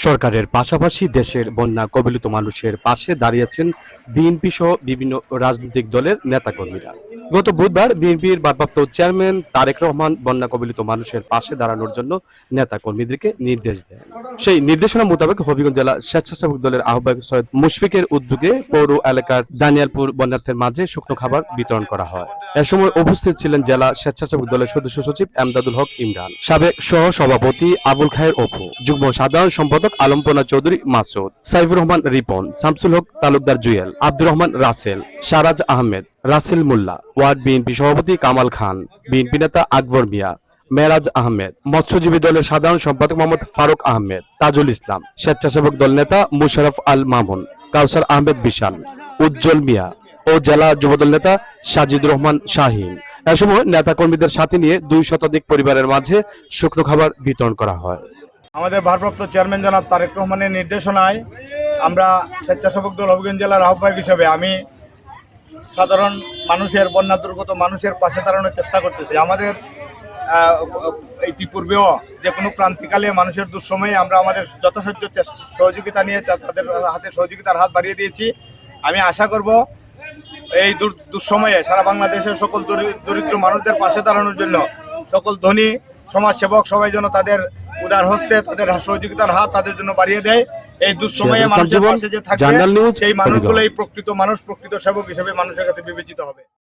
সরকারের পাশাপাশি দেশের বন্যা কবলিত মানুষের পাশে দাঁড়িয়েছেন বিএনপি সহ বিভিন্ন রাজনৈতিক দলের নেতাকর্মীরা। গত বুধবার বিএনপির ভারপ্রাপ্ত চেয়ারম্যান তারেক রহমান বন্যা কবলিত মানুষের পাশে দাঁড়ানোর জন্য নেতাকর্মীদেরকে নির্দেশ দেন। সেই নির্দেশনা মোতাবেক হবিগঞ্জ জেলা স্বেচ্ছাসেবক দলের আহ্বায়ক সৈয়দ মুশফিকের উদ্যোগে পৌর এলাকার দানিয়ালপুর বন্যার্থের মাঝে শুকনো খাবার বিতরণ করা হয়। এ সময় উপস্থিত ছিলেন জেলা স্বেচ্ছাসেবক দলের সদস্য সচিব এমদাদুল হক ইমরান, সাবেক সহ সভাপতি আবুল খায়ের অপু, যুগ্ম সাধারণ সম্পাদক আলমপনা চৌধুরী মাসুদ, সাইফুর রহমান রিপন, শামসুল হক তালুকদার জুয়েল, আব্দুর রহমান রাসেল, শারাজ আহমেদ, রাসেল মোল্লা, ওয়ার্ড বিএনপি সভাপতি কামাল খান, বিএনপি নেতা আকবর মিয়া, মেরাজ আহমেদ, মৎস্যজীবী দলের সাধারণ সম্পাদক মোহাম্মদ ফারুক আহমেদ, তাজুল ইসলাম, স্বেচ্ছাসেবক দল নেতা মুশারফ আল মামুন, কাউসার আহমেদ বিশাল, উজ্জ্বল মিয়া ও জেলা যুবদল নেতা সাজিদুর রহমান শাহিন। এ সময় নেতাকর্মীদের সাথে নিয়ে 2 শতাধিক পরিবারের মাঝে শুকনো খাবার বিতরণ করা হয়। আমাদের ভারপ্রাপ্ত চেয়ারম্যান জনাব তারেক রহমানের নির্দেশনায় আমরা স্বেচ্ছাসেবক দল হবিগঞ্জ জেলার আহ্বায়ক হিসেবে আমি সাধারণ মানুষের, বন্যা দুর্গত মানুষের পাশে দাঁড়ানোর চেষ্টা করতেছি। আমাদের ইতিপূর্বেও যে কোনো ক্রান্তিকালে মানুষের দুঃসময়ে আমরা আমাদের যথাসাধ্য সহযোগিতা নিয়ে তাদের হাতে সহযোগিতার হাত বাড়িয়ে দিয়েছি। আমি আশা করব এই দুঃসময়ে সারা বাংলাদেশের সকল দরিদ্র মানুষদের পাশে দাঁড়ানোর জন্য সকল ধনী সমাজসেবক সবাই যেন তাদের উদার হস্তে তাদের সহযোগিতার হাত তাদের জন্য বাড়িয়ে দেয়। এই দুঃসময়ে মানুষের পাশে যে থাকবে সেই মানুষগুলোই প্রকৃত মানুষ, প্রকৃত সেবক হিসেবে মানুষের কাছে বিবেচিত হবে।